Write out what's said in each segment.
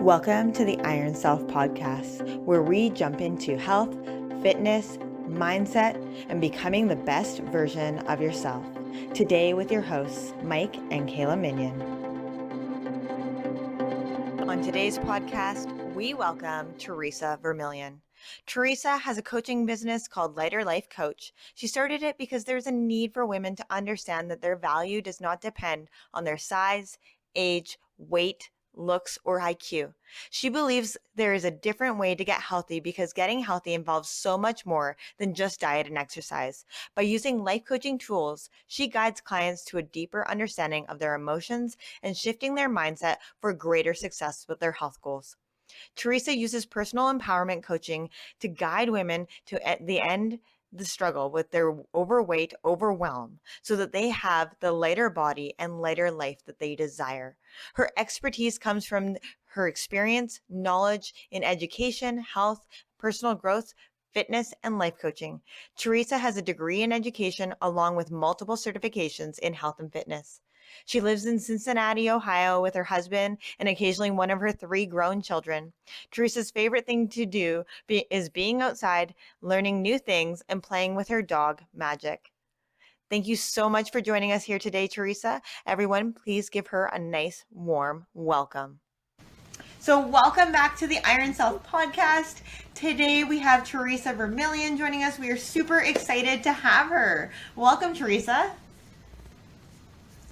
Welcome to the Iron Self podcast, where we jump into health, fitness, mindset, and becoming the best version of yourself. Today with your hosts, Mike and Kayla Minion. On today's podcast, we welcome Theresa Vermillion. Theresa has a coaching business called Lighter Life Coach. She started it because there's a need for women to understand that their value does not depend on their size, age, weight, looks, or IQ. She believes there is a different way to get healthy because getting healthy involves so much more than just diet and exercise. By using life coaching tools, she guides clients to a deeper understanding of their emotions and shifting their mindset for greater success with their health goals. Theresa uses personal empowerment coaching to guide women to at the end the struggle with their overweight, overwhelm, so that they have the lighter body and lighter life that they desire. Her expertise comes from her experience, knowledge in education, health, personal growth, fitness, and life coaching. Theresa has a degree in education along with multiple certifications in health and fitness. She lives in Cincinnati, Ohio with her husband and occasionally one of her 3 grown children. Theresa's favorite thing to do is being outside, learning new things, and playing with her dog, Magic. Thank you so much for joining us here today, Theresa. Everyone, please give her a nice, warm welcome. So welcome back to the Iron Self podcast. Today we have Theresa Vermillion joining us. We are super excited to have her. Welcome, Theresa.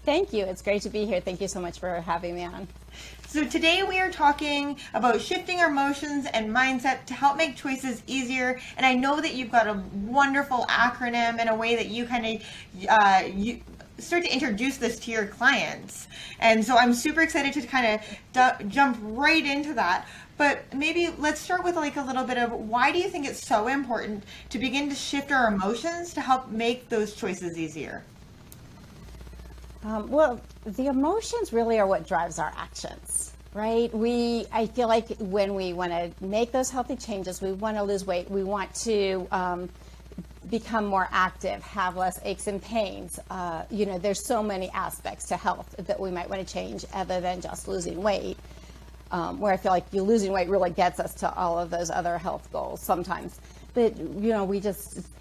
Thank you. It's great to be here. Thank you so much for having me on. So today we are talking about shifting our emotions and mindset to help make choices easier. And I know that you've got a wonderful acronym and a way that you kind of you start to introduce this to your clients. And so I'm super excited to kind of jump right into that. But maybe let's start with like a little bit of why do you think it's so important to begin to shift our emotions to help make those choices easier? Well, the emotions really are what drives our actions, right? I feel like when we want to make those healthy changes, we want to lose weight, we want to become more active, have less aches and pains. There's so many aspects to health that we might want to change other than just losing weight, where I feel like losing weight really gets us to all of those other health goals sometimes. But,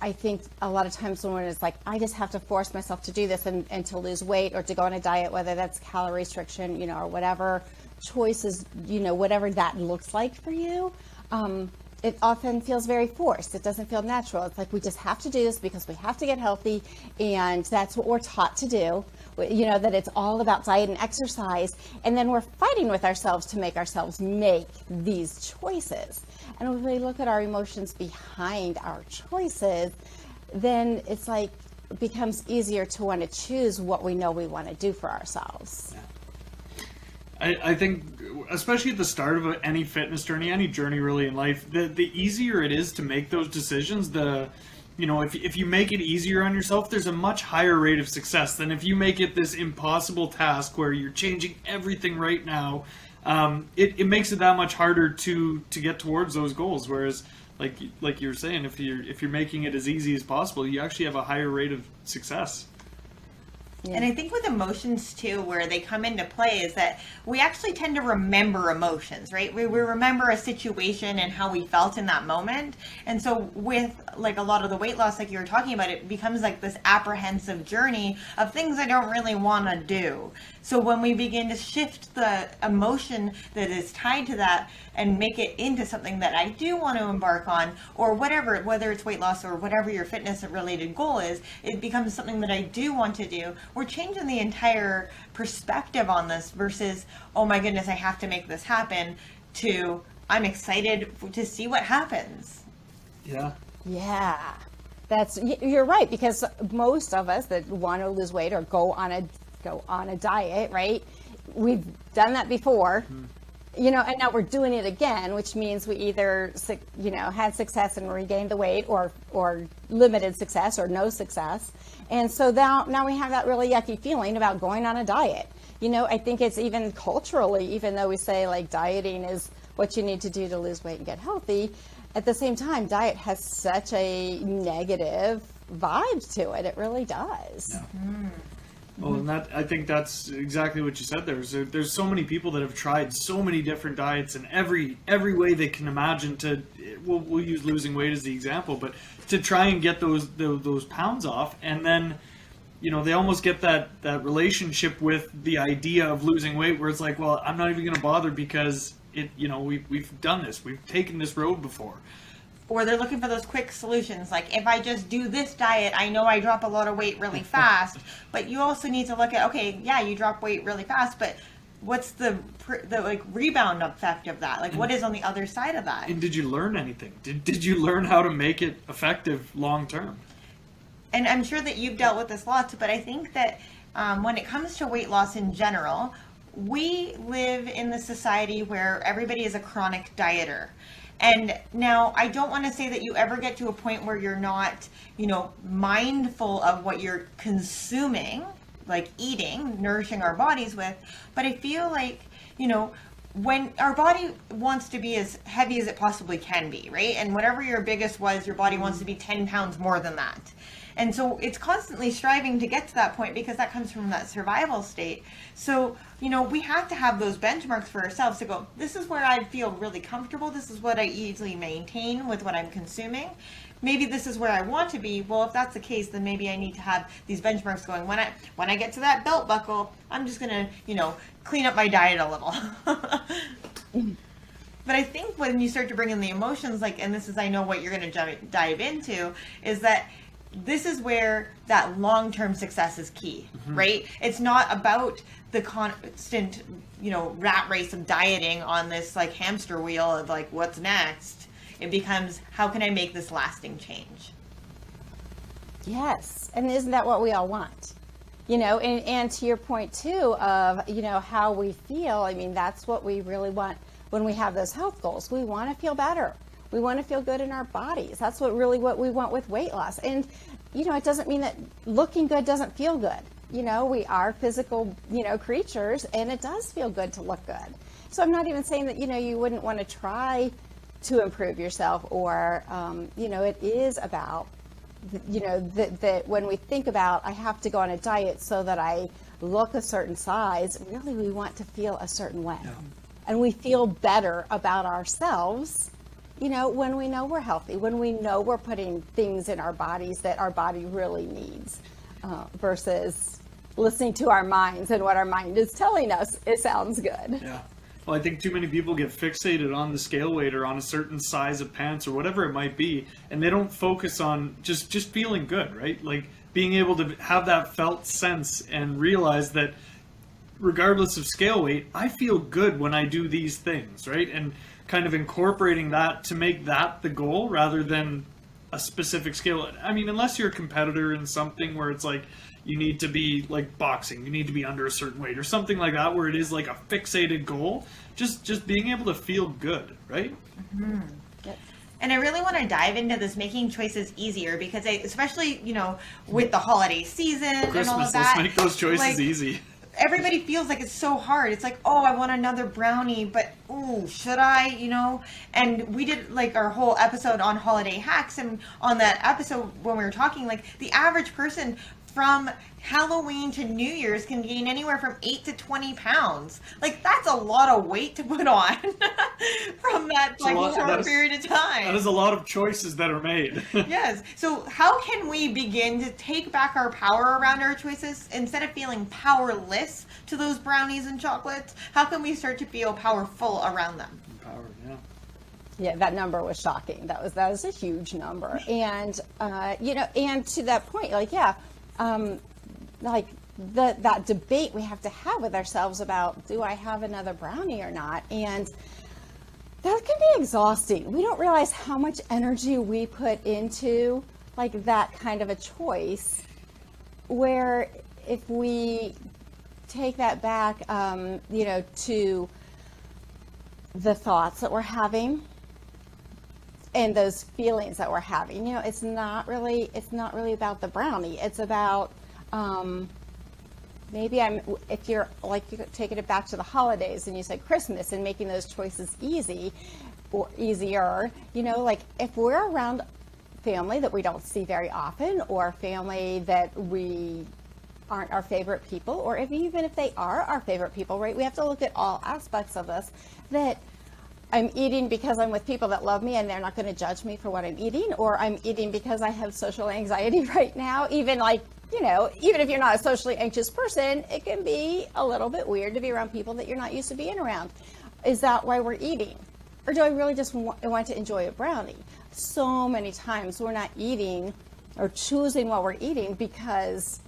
I think a lot of times when it's like, I just have to force myself to do this and to lose weight or to go on a diet, whether that's calorie restriction, or whatever choices, whatever that looks like for you, it often feels very forced. It doesn't feel natural. It's like we just have to do this because we have to get healthy, and that's what we're taught to do. That it's all about diet and exercise, and then we're fighting with ourselves to make ourselves make these choices. And when we look at our emotions behind our choices, then it's like it becomes easier to want to choose what we know we want to do for ourselves. I think, especially at the start of any fitness journey, any journey really in life, the easier it is to make those decisions, if you make it easier on yourself, there's a much higher rate of success than if you make it this impossible task where you're changing everything right now. It makes it that much harder to get towards those goals. Whereas, like you were saying, if you're making it as easy as possible, you actually have a higher rate of success. Yeah. And I think with emotions too, where they come into play is that we actually tend to remember emotions, right? We remember a situation and how we felt in that moment. And so with like a lot of the weight loss, like you were talking about, it becomes like this apprehensive journey of things I don't really want to do. So when we begin to shift the emotion that is tied to that and make it into something that I do want to embark on, or whatever, whether it's weight loss or whatever your fitness related goal is, it becomes something that I do want to do. We're changing the entire perspective on this versus, oh my goodness, I have to make this happen, to I'm excited to see what happens. Yeah. Yeah. You're right, because most of us that want to lose weight or go on a diet, right? We've done that before. Mm-hmm. And now we're doing it again, which means we either, had success and regained the weight or limited success or no success. And so now we have that really yucky feeling about going on a diet. I think it's even culturally, even though we say like dieting is what you need to do to lose weight and get healthy, at the same time, diet has such a negative vibe to it. It really does. Yeah. Mm. Well, and I think that's exactly what you said there. There's so many people that have tried so many different diets in every way they can imagine to. We'll use losing weight as the example, but to try and get those pounds off, and then they almost get that relationship with the idea of losing weight, where it's like, well, I'm not even going to bother because we've done this, we've taken this road before. Or they're looking for those quick solutions. Like, if I just do this diet, I know I drop a lot of weight really fast. But you also need to look at, okay, yeah, you drop weight really fast, but what's the rebound effect of that? Like, what is on the other side of that? And did you learn anything? Did you learn how to make it effective long term? And I'm sure that you've dealt with this lots, but I think that when it comes to weight loss in general, we live in the society where everybody is a chronic dieter. And now, I don't want to say that you ever get to a point where you're not, mindful of what you're consuming, like eating, nourishing our bodies with. But I feel like, when our body wants to be as heavy as it possibly can be, right? And whatever your biggest was, your body wants to be 10 pounds more than that. And so it's constantly striving to get to that point because that comes from that survival state. So, we have to have those benchmarks for ourselves to go, this is where I feel really comfortable. This is what I easily maintain with what I'm consuming. Maybe this is where I want to be. Well, if that's the case, then maybe I need to have these benchmarks going. When I get to that belt buckle, I'm just going to, clean up my diet a little. But I think when you start to bring in the emotions, and this is, I know what you're going to dive into, is that this is where that long-term success is key, right? It's not about the constant, rat race of dieting on this hamster wheel of what's next. It becomes, how can I make this lasting change? Yes. And isn't that what we all want? And to your point too of, how we feel. I mean, that's what we really want when we have those health goals. We want to feel better. We want to feel good in our bodies. That's what we want with weight loss. And, it doesn't mean that looking good doesn't feel good. We are physical, creatures, and it does feel good to look good. So I'm not even saying that, you wouldn't want to try to improve yourself or, it is about, that when we think about, I have to go on a diet so that I look a certain size, really we want to feel a certain way. Yeah. And we feel better about ourselves when we know we're healthy, when we know we're putting things in our bodies that our body really needs, versus listening to our minds and what our mind is telling us, it sounds good. Yeah. Well, I think too many people get fixated on the scale weight or on a certain size of pants or whatever it might be, and they don't focus on just feeling good, right? Like being able to have that felt sense and realize that regardless of scale weight, I feel good when I do these things, right? And kind of incorporating that to make that the goal rather than a specific scale. I mean, unless you're a competitor in something where it's like you need to be like boxing, you need to be under a certain weight or something like that, where it is like a fixated goal, just being able to feel good, right? Mm-hmm. Yep. And I really want to dive into this making choices easier because especially, with the holiday season Christmas, and all of that. Let's make those choices easy. Everybody feels like it's so hard. It's like, oh, I want another brownie, but ooh, should I, And we did our whole episode on holiday hacks, and on that episode when we were talking, the average person from Halloween to New Year's can gain anywhere from 8 to 20 pounds. That's a lot of weight to put on from that short period of time. That is a lot of choices that are made. Yes. So how can we begin to take back our power around our choices instead of feeling powerless to those brownies and chocolates? How can we start to feel powerful around them? Empowered, yeah. Yeah, that number was shocking. That was a huge number. And, and to that point, that debate we have to have with ourselves about, do I have another brownie or not? And that can be exhausting. We don't realize how much energy we put into that kind of a choice, where if we take that back, to the thoughts that we're having and those feelings that we're having, it's not really about the brownie. It's about, if you're you're taking it back to the holidays and you said Christmas and making those choices easy or easier, if we're around family that we don't see very often or family that we aren't our favorite people, or even if they are our favorite people, right? We have to look at all aspects of this, that I'm eating because I'm with people that love me and they're not going to judge me for what I'm eating, or I'm eating because I have social anxiety right now. Even like, even if you're not a socially anxious person, it can be a little bit weird to be around people that you're not used to being around. Is that why we're eating? Or do I really just want to enjoy a brownie? So many times we're not eating or choosing what we're eating because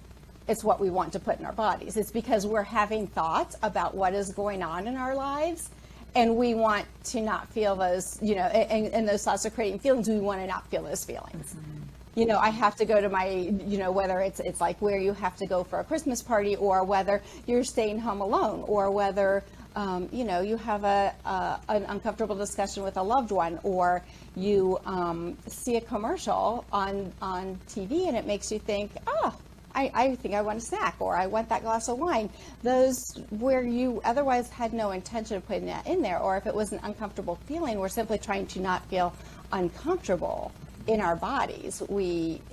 it's what we want to put in our bodies. It's because we're having thoughts about what is going on in our lives, and we want to not feel those, and those thoughts are creating feelings. We want to not feel those feelings. I have to go to my, whether it's like where you have to go for a Christmas party, or whether you're staying home alone, or whether, you have an uncomfortable discussion with a loved one, or you see a commercial on TV and it makes you think, I think I want a snack, or I want that glass of wine. Those where you otherwise had no intention of putting that in there, or if it was an uncomfortable feeling, we're simply trying to not feel uncomfortable in our bodies.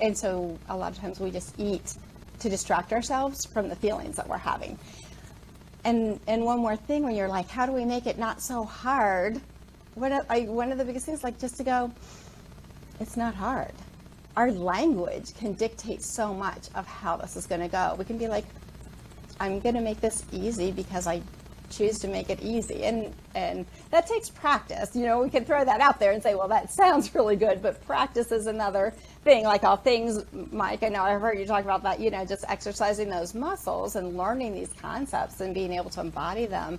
And so a lot of times we just eat to distract ourselves from the feelings that we're having. And one more thing, when you're like, how do we make it not so hard? One of the biggest things, like, just to go, it's not hard. Our language can dictate so much of how this is going to go. We can be like, I'm going to make this easy because I choose to make it easy. And that takes practice. We can throw that out there and say, well, that sounds really good, but practice is another thing. Like all things, Mike, I know I've heard you talk about that, just exercising those muscles and learning these concepts and being able to embody them.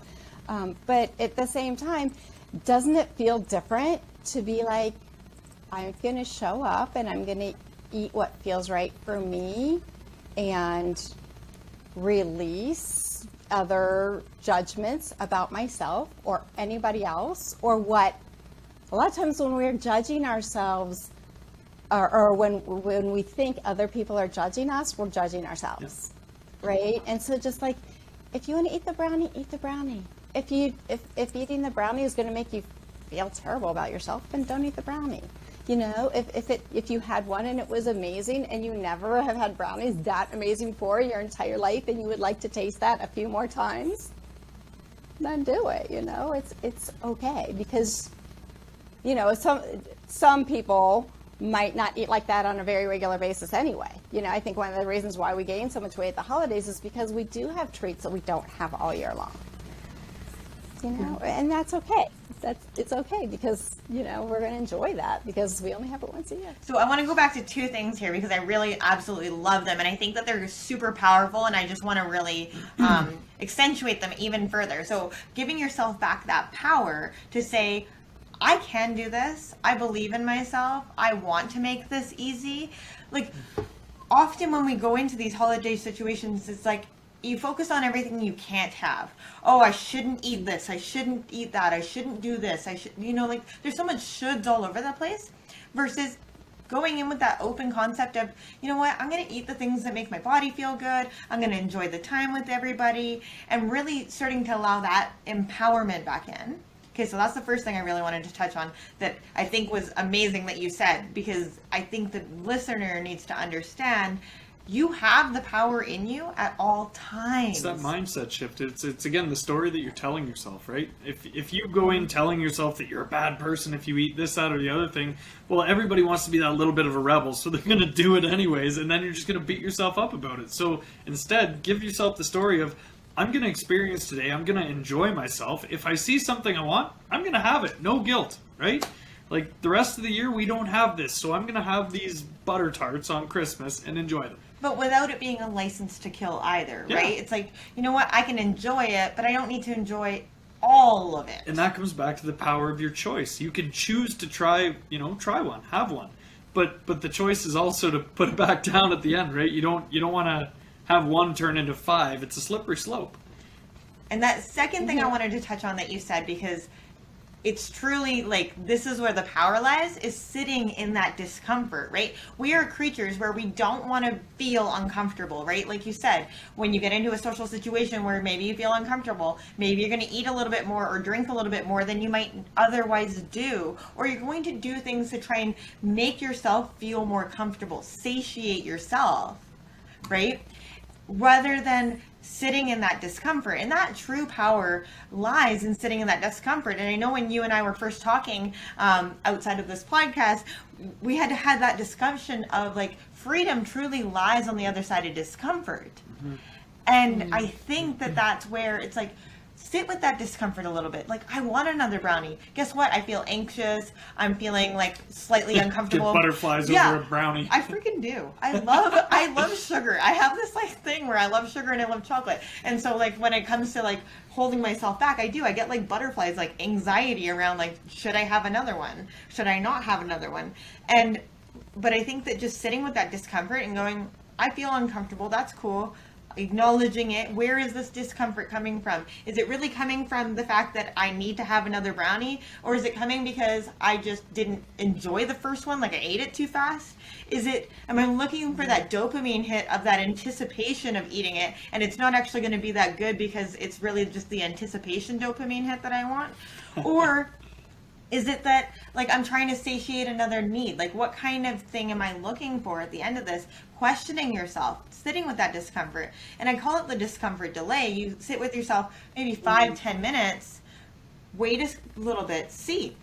But at the same time, doesn't it feel different to be like, I'm going to show up and I'm going to eat what feels right for me and release other judgments about myself or anybody else, or what a lot of times when we're judging ourselves, or when we think other people are judging us, we're judging ourselves, right? And so just like, if you want to eat the brownie, eat the brownie. If eating the brownie is going to make you feel terrible about yourself, then don't eat the brownie. If you had one and it was amazing, and you never have had brownies that amazing for your entire life, and you would like to taste that a few more times, then do it. It's okay, because some people might not eat like that on a very regular basis anyway. I think one of the reasons why we gain so much weight at the holidays is because we do have treats that we don't have all year long. And that's okay. It's okay, because we're going to enjoy that because we only have it once a year. So I want to go back to two things here, because I really absolutely love them, and I think that they're super powerful, and I just want to really accentuate them even further. So giving yourself back that power to say, I can do this. I believe in myself. I want to make this easy. Like, often when we go into these holiday situations, it's like, you focus on everything you can't have. Oh, I shouldn't eat this. I shouldn't eat that. I shouldn't do this. Like, there's so much shoulds all over the place, versus going in with that open concept of, you know what, I'm going to eat the things that make my body feel good. I'm going to enjoy the time with everybody, and really starting to allow that empowerment back in. Okay, so that's the first thing I really wanted to touch on, that I think was amazing that you said, because I think the listener needs to understand you have the power in you at all times. It's that mindset shift. It's again the story that you're telling yourself, right? If you go in telling yourself that you're a bad person if you eat this, that, or the other thing, well, everybody wants to be that little bit of a rebel, so they're going to do it anyways, and then you're just going to beat yourself up about it. So instead, give yourself the story of, I'm going to experience today, I'm going to enjoy myself. If I see something I want, I'm going to have it. No guilt, right? Like, the rest of the year, we don't have this, so I'm going to have these butter tarts on Christmas and enjoy them. But without it being a license to kill either, right? It's like, you know what, I can enjoy it, but I don't need to enjoy all of it. And that comes back to the power of your choice. You can choose to try one, have one. But the choice is also to put it back down at the end, right? You don't want to have one turn into 5. It's a slippery slope. And that second thing I wanted to touch on that you said, because it's truly like, this is where the power lies, is sitting in that discomfort, right? We are creatures where we don't want to feel uncomfortable, right? Like you said, when you get into a social situation where maybe you feel uncomfortable, maybe you're going to eat a little bit more or drink a little bit more than you might otherwise do, or you're going to do things to try and make yourself feel more comfortable, satiate yourself, right? rather than sitting in that discomfort. And that true power lies in sitting in that discomfort. And I know when you and I were first talking outside of this podcast, we had to have that discussion of like freedom truly lies on the other side of discomfort. And I think that that's where it's like, sit with that discomfort a little bit. Like, I want another brownie. Guess what? I feel anxious. I'm feeling like slightly uncomfortable. Get butterflies over a brownie. I freaking do. I love sugar. I have this like thing where I love sugar and I love chocolate. And so like when it comes to like holding myself back, I get like butterflies, like anxiety around like, should I have another one? Should I not have another one? But I think that just sitting with that discomfort and going, I feel uncomfortable. That's cool. Acknowledging it. Where is this discomfort coming from? Is it really coming from the fact that I need to have another brownie? Or is it coming because I just didn't enjoy the first one, like I ate it too fast? Am I looking for that dopamine hit of that anticipation of eating it, and it's not actually going to be that good because it's really just the anticipation dopamine hit that I want? Or is it that like I'm trying to satiate another need? Like what kind of thing am I looking for at the end of this? Questioning yourself, sitting with that discomfort. And I call it the discomfort delay. You sit with yourself maybe 5-10 minutes, wait a little bit, see,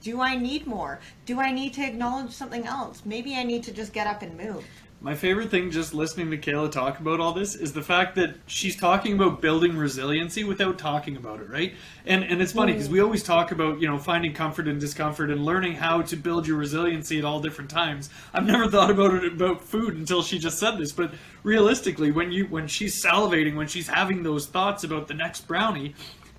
do I need more? Do I need to acknowledge something else? Maybe I need to just get up and move. My favorite thing just listening to Kayla talk about all this is the fact that she's talking about building resiliency without talking about it, right? And it's funny because we always talk about, finding comfort and discomfort and learning how to build your resiliency at all different times. I've never thought about it about food until she just said this, but realistically, when she's salivating, when she's having those thoughts about the next brownie,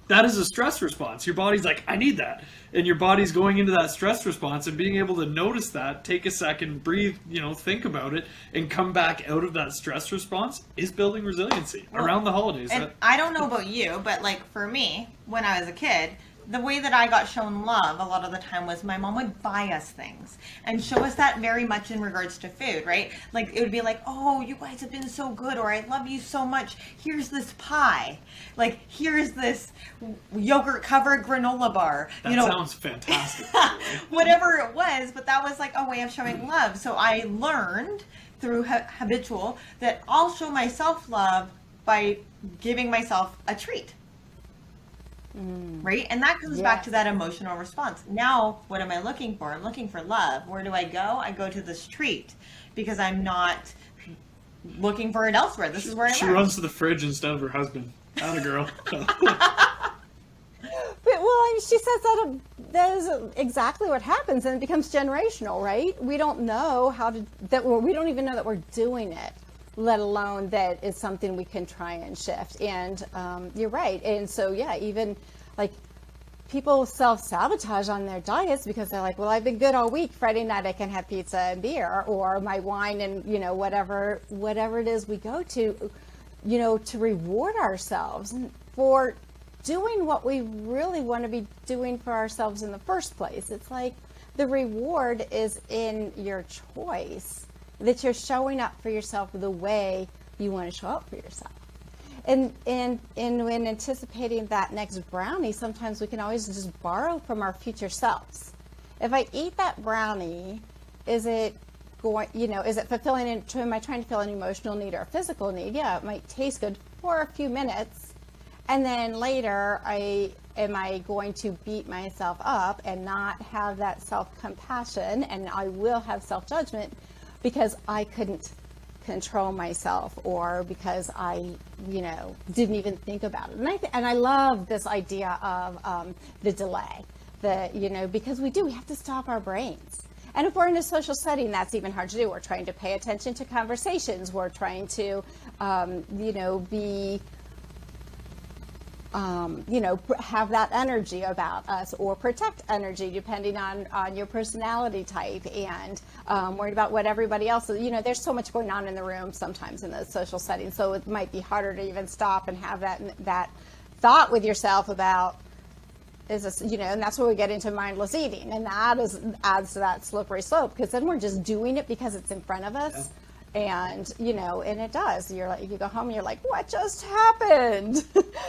that is a stress response. Your body's like, I need that. And your body's going into that stress response, and being able to notice that, take a second, breathe, think about it, and come back out of that stress response is building resiliency around the holidays. And I don't know about you, but like for me, when I was a kid, the way that I got shown love a lot of the time was my mom would buy us things and show us that very much in regards to food, right? Like it would be like, oh, you guys have been so good, or I love you so much. Here's this pie. Like here's this yogurt covered granola bar. That sounds fantastic. Whatever it was, but that was like a way of showing love. So I learned through habitual that I'll show myself love by giving myself a treat. Right? And that comes back to that emotional response. Now, what am I looking for? I'm looking for love. Where do I go? I go to this treat because I'm not looking for it elsewhere. This is where I She runs to the fridge instead of her husband. Atta girl. Well, she says that is exactly what happens, and it becomes generational, right? We don't know we don't even know that we're doing it, let alone that it's something we can try and shift. And you're right. And so, even like people self-sabotage on their diets because they're like, well, I've been good all week. Friday night I can have pizza and beer, or my wine and, whatever it is we go to, to reward ourselves for doing what we really want to be doing for ourselves in the first place. It's like the reward is in your choice, that you're showing up for yourself the way you want to show up for yourself. And when anticipating that next brownie, sometimes we can always just borrow from our future selves. If I eat that brownie, is it fulfilling am I trying to fill an emotional need or a physical need? Yeah, it might taste good for a few minutes. And then later, am I going to beat myself up and not have that self-compassion, and I will have self-judgment because I couldn't control myself, or because I, didn't even think about it. And I love this idea of the delay, because we have to stop our brains. And if we're in a social setting, that's even hard to do. We're trying to pay attention to conversations. We're trying to, be have that energy about us, or protect energy depending on your personality type, and worried about what everybody else is. There's so much going on in the room sometimes in those social settings, so it might be harder to even stop and have that thought with yourself about, is this, and that's where we get into mindless eating, and that adds to that slippery slope, because then we're just doing it because it's in front of us. Yeah. And, and it does. You're like, you go home and you're like, what just happened?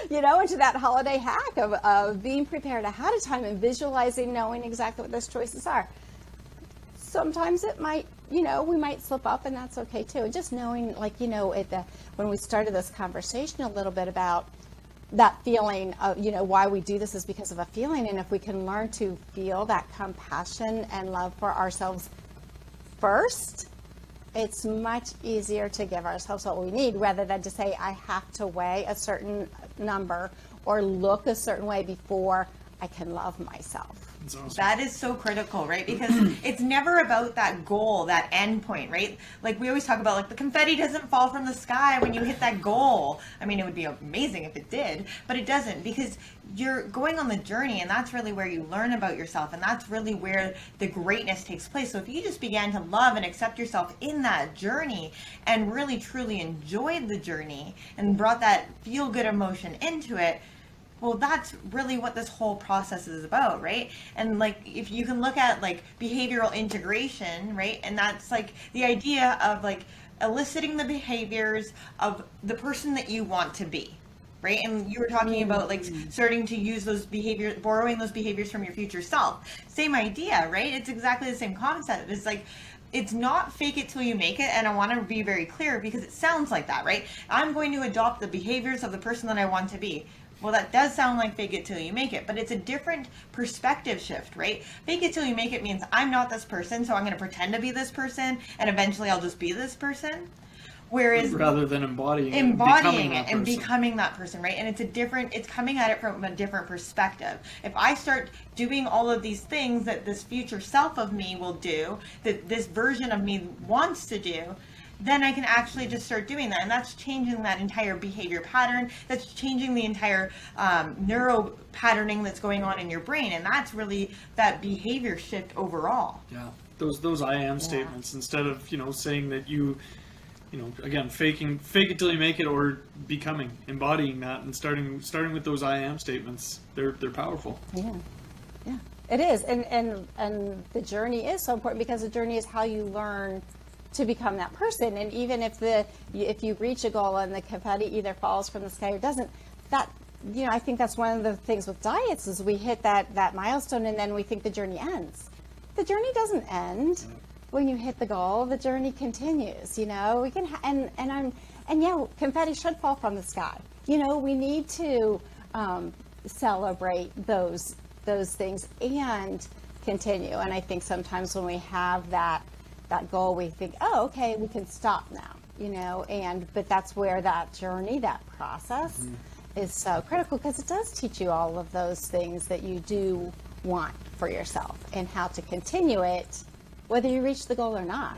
Into that holiday hack of being prepared ahead of time and visualizing, knowing exactly what those choices are. Sometimes it might we might slip up, and that's okay too. And just knowing, like, when we started this conversation a little bit about that feeling of, why we do this is because of a feeling. And if we can learn to feel that compassion and love for ourselves first, it's much easier to give ourselves what we need, rather than to say, I have to weigh a certain number or look a certain way before I can love myself. Awesome. That is so critical, right? Because it's never about that goal, that end point, right? Like we always talk about, like, the confetti doesn't fall from the sky when you hit that goal. I mean, it would be amazing if it did, but it doesn't, because you're going on the journey, and that's really where you learn about yourself, and that's really where the greatness takes place. So if you just began to love and accept yourself in that journey and really truly enjoyed the journey and brought that feel-good emotion into it, well, that's really what this whole process is about, right? And like, if you can look at like behavioral integration, right? And that's like the idea of like eliciting the behaviors of the person that you want to be, right? And you were talking about like starting to use those behaviors, borrowing those behaviors from your future self. Same idea, right? It's exactly the same concept. It's like, it's not fake it till you make it. And I want to be very clear, because it sounds like that, right? I'm going to adopt the behaviors of the person that I want to be. Well, that does sound like fake it till you make it, but it's a different perspective shift, right? Fake it till you make it means I'm not this person, so I'm going to pretend to be this person, and eventually I'll just be this person. Whereas rather than embodying it and becoming that person, right? And it's coming at it from a different perspective. If I start doing all of these things that this future self of me will do, that this version of me wants to do, then I can actually just start doing that. And that's changing that entire behavior pattern. That's changing the entire neuro patterning that's going on in your brain. And that's really that behavior shift overall. Yeah. Those I am statements, instead of, saying that again, fake it till you make it, or becoming, embodying that, and starting with those I am statements. They're powerful. Yeah. Yeah. It is. And the journey is so important, because the journey is how you learn to become that person. And even if you reach a goal and the confetti either falls from the sky or doesn't, that, I think that's one of the things with diets, is we hit that milestone and then we think the journey ends. The journey doesn't end when you hit the goal. The journey continues. We can confetti should fall from the sky. We need to celebrate those things and continue. And I think sometimes when we have that goal, we think, oh, okay, we can stop now, but that's where that journey, that process is so critical, because it does teach you all of those things that you do want for yourself and how to continue it, whether you reach the goal or not.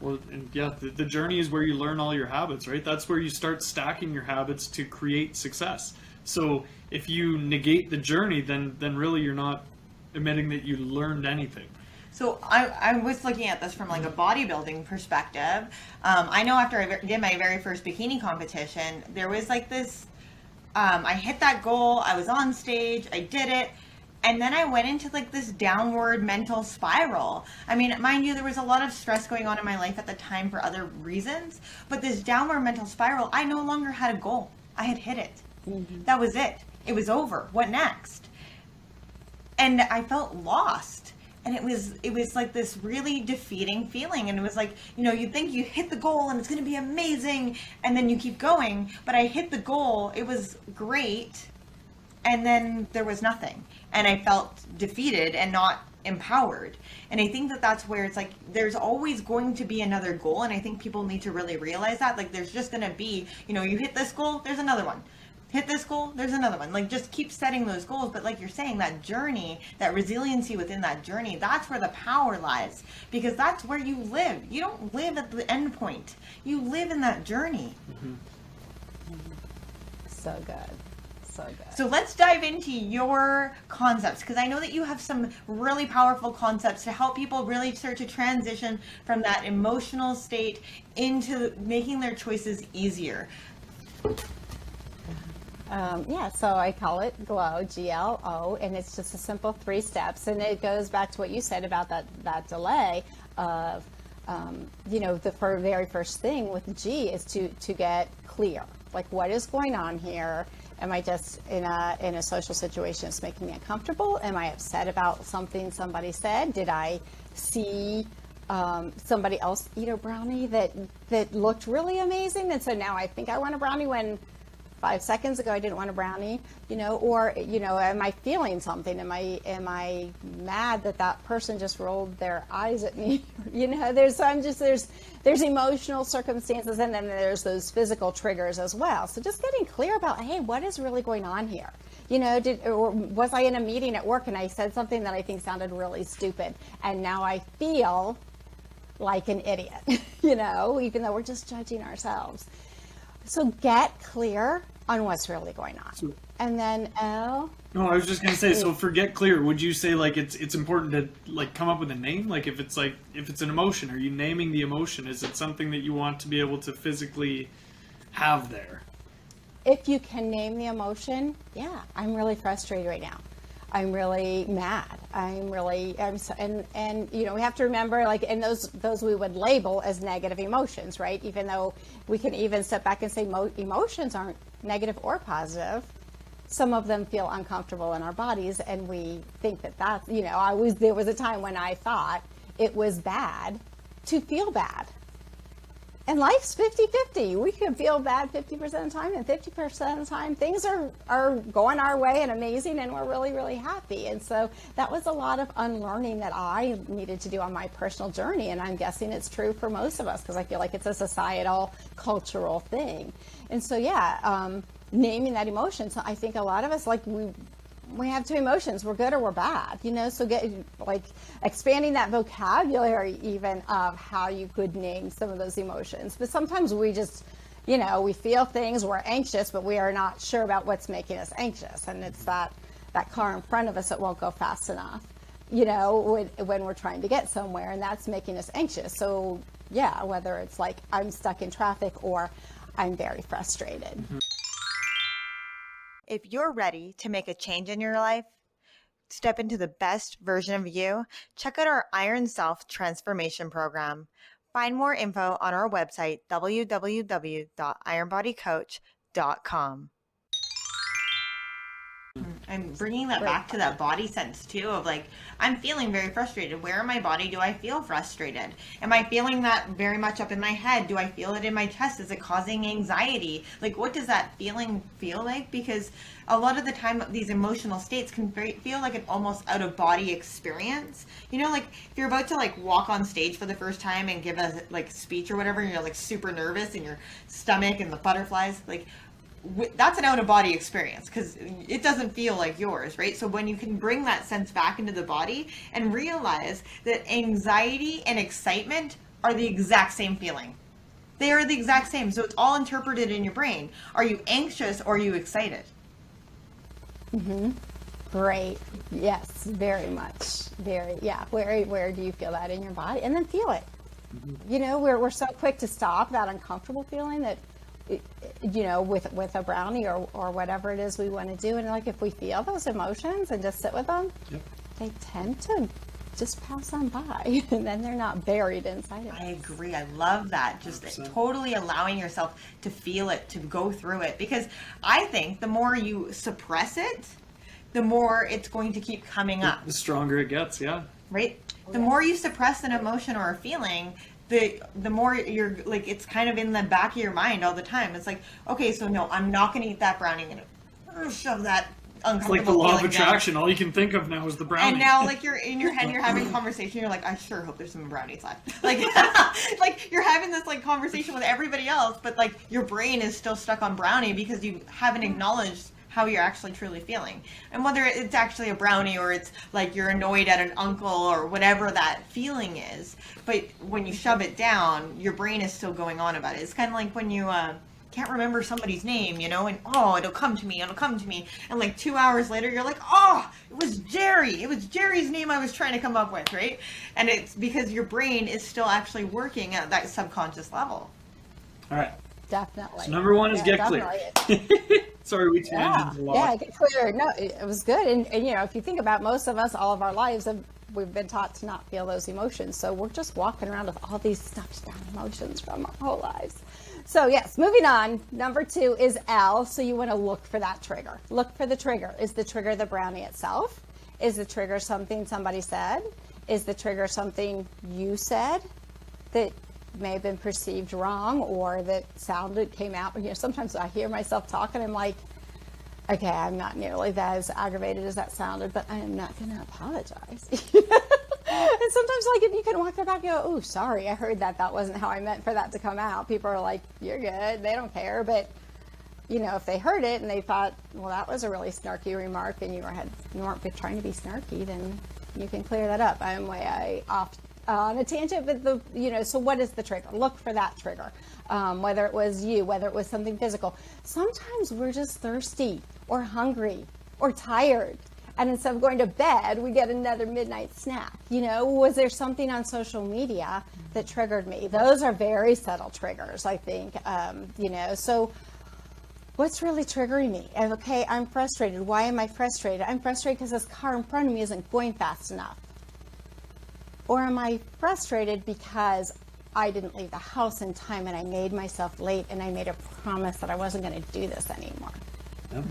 Well, and the journey is where you learn all your habits, right? That's where you start stacking your habits to create success. So if you negate the journey, then really you're not admitting that you learned anything. So I was looking at this from like a bodybuilding perspective. I know after I did my very first bikini competition, there was like this, I hit that goal, I was on stage, I did it, and then I went into like this downward mental spiral. I mean, mind you, there was a lot of stress going on in my life at the time for other reasons, but this downward mental spiral, I no longer had a goal. I had hit it. Mm-hmm. That was it. It was over. What next? And I felt lost. And it was like this really defeating feeling. And it was like, you think you hit the goal and it's going to be amazing, and then you keep going. But I hit the goal. It was great. And then there was nothing. And I felt defeated and not empowered. And I think that that's where it's like, there's always going to be another goal. And I think people need to really realize that. Like, there's just going to be, you hit this goal, there's another one. Hit this goal, there's another one. Like, just keep setting those goals. But like you're saying, that journey, that resiliency within that journey, that's where the power lies, because that's where you live. You don't live at the end point. You live in that journey. Mm-hmm. So good. So good. So let's dive into your concepts, because I know that you have some really powerful concepts to help people really start to transition from that emotional state into making their choices easier. So I call it G.L.O, G.L.O, and it's just a simple 3 steps. And it goes back to what you said about that delay of, the very first thing with the G is to get clear. Like, what is going on here? Am I just in a social situation that's making me uncomfortable? Am I upset about something somebody said? Did I see somebody else eat a brownie that looked really amazing, and so now I think I want a brownie when 5 seconds ago I didn't want a brownie, or am I feeling something? Am I mad that person just rolled their eyes at me? There's emotional circumstances, and then there's those physical triggers as well. So just getting clear about, hey, what is really going on here? Or was I in a meeting at work and I said something that I think sounded really stupid, and now I feel like an idiot, even though we're just judging ourselves. So get clear on what's really going on. And then L. No, I was just gonna say. So for get clear, would you say like it's important to like come up with a name? Like if it's an emotion, are you naming the emotion? Is it something that you want to be able to physically have there? If you can name the emotion, yeah, I'm really frustrated right now. I'm really mad. And we have to remember, like, and those we would label as negative emotions, right? Even though we can even step back and say emotions aren't negative or positive. Some of them feel uncomfortable in our bodies, and we think that's, there was a time when I thought it was bad to feel bad. And life's 50-50. We can feel bad 50% of the time, and 50% of the time things are going our way and amazing, and we're really, really happy. And so that was a lot of unlearning that I needed to do on my personal journey, and I'm guessing it's true for most of us because I feel like it's a societal, cultural thing. And so, naming that emotion. So I think a lot of us, like, we have two emotions. We're good or we're bad, so expanding that vocabulary even of how you could name some of those emotions. But sometimes we just, we feel things, we're anxious, but we are not sure about what's making us anxious. And it's that car in front of us that won't go fast enough, when we're trying to get somewhere, and that's making us anxious. So yeah, whether it's like I'm stuck in traffic or I'm very frustrated. Mm-hmm. If you're ready to make a change in your life, step into the best version of you, check out our Iron Self Transformation Program. Find more info on our website, www.ironbodycoach.com. I'm bringing that back to that body sense too, of like, I'm feeling very frustrated. Where in my body do I feel frustrated? Am I feeling that very much up in my head? Do I feel it in my chest? Is it causing anxiety? Like, what does that feeling feel like? Because a lot of the time these emotional states can feel like an almost out of body experience. Like if you're about to like walk on stage for the first time and give a like speech or whatever, and you're like super nervous and your stomach and the butterflies, like, that's an out-of-body experience because it doesn't feel like yours, right? So when you can bring that sense back into the body and realize that anxiety and excitement are the exact same feeling. They are the exact same. So it's all interpreted in your brain. Are you anxious or are you excited? Mm-hmm. Great. Yes, very much. Very, yeah. Where do you feel that in your body? And then feel it. Mm-hmm. We're so quick to stop that uncomfortable feeling that, with a brownie or whatever it is we want to do. And like, if we feel those emotions and just sit with them, yep, they tend to just pass on by and then they're not buried inside of us. I agree. I love that. Just 100%. Totally allowing yourself to feel it, to go through it. Because I think the more you suppress it, the more it's going to keep coming up. The stronger it gets, yeah. Right? The more you suppress an emotion or a feeling, the more you're like, it's kind of in the back of your mind all the time. It's like, okay, so no, I'm not going to eat that brownie. I'm going to shove that uncomfortable. It's like the law of attraction. Down. All you can think of now is the brownie. And now, like, you're in your head, you're having a conversation. You're like, I sure hope there's some brownies left. Like, like you're having this like conversation with everybody else, but like your brain is still stuck on brownie because you haven't acknowledged how you're actually truly feeling. And whether it's actually a brownie or it's like you're annoyed at an uncle or whatever that feeling is, but when you shove it down, your brain is still going on about it. It's kind of like when you can't remember somebody's name, and it'll come to me, and like 2 hours later you're like, oh, it was Jerry's name I was trying to come up with, right? And it's because your brain is still actually working at that subconscious level. All right. Definitely. So number one is get clear. Sorry, we tangented a lot. Yeah, get clear. No, it was good. And if you think about most of us, all of our lives, we've been taught to not feel those emotions. So we're just walking around with all these stuffed down emotions from our whole lives. So yes, moving on. Number 2 is L. So you want to look for that trigger. Look for the trigger. Is the trigger the brownie itself? Is the trigger something somebody said? Is the trigger something you said that may have been perceived wrong, or that came out? Sometimes I hear myself talking, I'm like, okay, I'm not nearly that as aggravated as that sounded, but I am not going to apologize. And sometimes, like, if you can walk back and go, oh, sorry, I heard that. That wasn't how I meant for that to come out. People are like, you're good. They don't care. But, if they heard it and they thought, well, that was a really snarky remark, and you weren't trying to be snarky, then you can clear that up. I'm way off on a tangent, but so what is the trigger? Look for that trigger. Whether it was you, whether it was something physical. Sometimes we're just thirsty or hungry or tired. And instead of going to bed, we get another midnight snack. Was there something on social media that triggered me? Those are very subtle triggers, I think. So what's really triggering me? Okay, I'm frustrated. Why am I frustrated? I'm frustrated because this car in front of me isn't going fast enough. Or am I frustrated because I didn't leave the house in time and I made myself late and I made a promise that I wasn't going to do this anymore? Yep.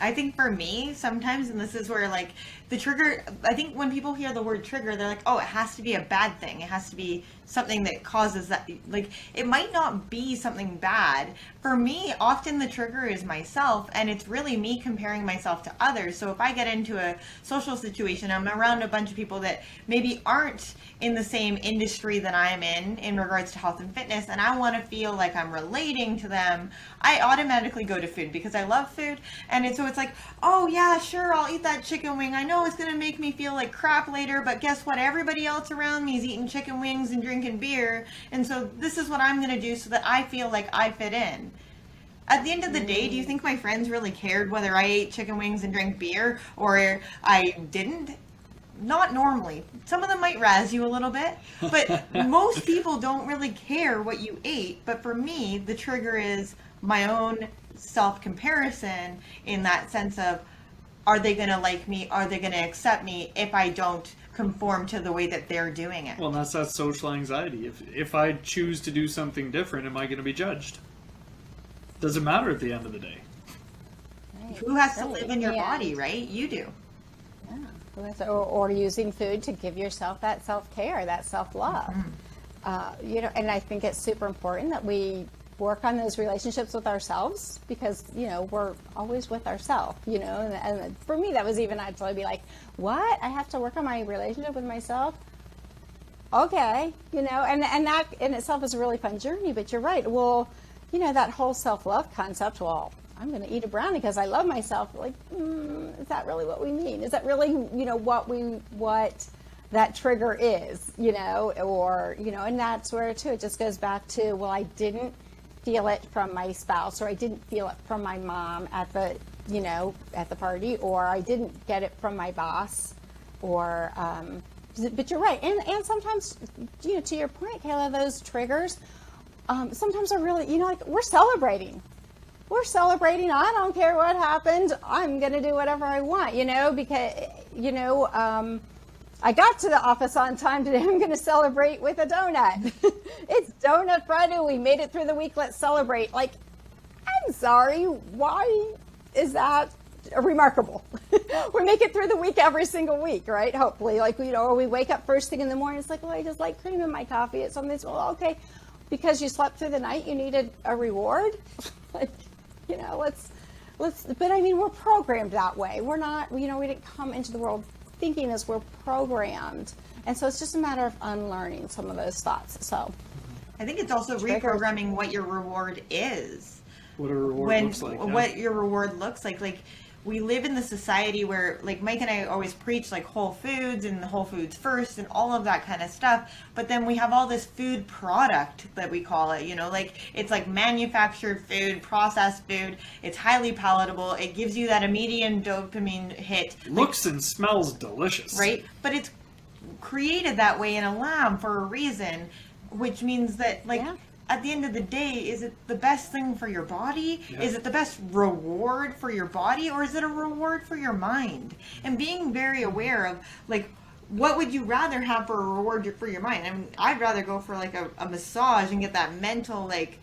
I think for me, sometimes, and this is where, like, the trigger, I think when people hear the word trigger, they're like, oh, it has to be a bad thing. It has to be something that causes that. Like, it might not be something bad. For me, often the trigger is myself, and it's really me comparing myself to others. So if I get into a social situation, I'm around a bunch of people that maybe aren't in the same industry that I'm in regards to health and fitness, and I want to feel like I'm relating to them, I automatically go to food because I love food. And so it's like, oh yeah, sure, I'll eat that chicken wing. I know it's going to make me feel like crap later, but guess what? Everybody else around me is eating chicken wings and drinking beer. And so this is what I'm going to do so that I feel like I fit in. At the end of the day, do you think my friends really cared whether I ate chicken wings and drank beer or I didn't? Not normally. Some of them might razz you a little bit, but most people don't really care what you ate. But for me, the trigger is my own self-comparison, in that sense of, are they going to like me? Are they going to accept me if I don't conform to the way that they're doing it? Well, that's that social anxiety. If I choose to do something different, am I going to be judged? Doesn't matter at the end of the day. Right. Who has to live in your body, right? You do. Yeah. Or using food to give yourself that self-care, that self-love. Mm-hmm. And I think it's super important that we work on those relationships with ourselves, because we're always with ourselves, and for me that was even actually be like, what, I have to work on my relationship with myself? Okay, and that in itself is a really fun journey. But you're right, well, that whole self-love concept, well, I'm going to eat a brownie because I love myself, like, is that really what we mean? Is that really what that trigger is, and that's where too it just goes back to, well, I didn't feel it from my spouse, or I didn't feel it from my mom at the party, or I didn't get it from my boss, or but you're right, and sometimes, to your point, Kayla, those triggers sometimes are really, like, we're celebrating, I don't care what happened, I'm gonna do whatever I want, because I got to the office on time today. I'm going to celebrate with a donut. It's Donut Friday. We made it through the week. Let's celebrate. Like, I'm sorry. Why is that remarkable? We make it through the week every single week, right? Hopefully, like, or we wake up first thing in the morning. It's like, well, I just like cream in my coffee. It's something. Well, okay, because you slept through the night, you needed a reward. Like, let's. But I mean, we're programmed that way. We're not. We didn't come into the world thinking as we're programmed, and so it's just a matter of unlearning some of those thoughts. So I think it's also reprogramming what your reward is, what a reward looks like, what your reward looks like. Like, we live in the society where, like, Mike and I always preach, like, whole foods and whole foods first and all of that kind of stuff, but then we have all this food product that we call it, like, it's like manufactured food, processed food, it's highly palatable, it gives you that immediate dopamine hit. Looks and smells delicious. Right? But it's created that way in a lab for a reason, which means that, like, at the end of the day, is it the best thing for your body? Yeah. Is it the best reward for your body? Or is it a reward for your mind? And being very aware of, like, what would you rather have for a reward for your mind? I mean, I'd rather go for, like, a massage and get that mental, like,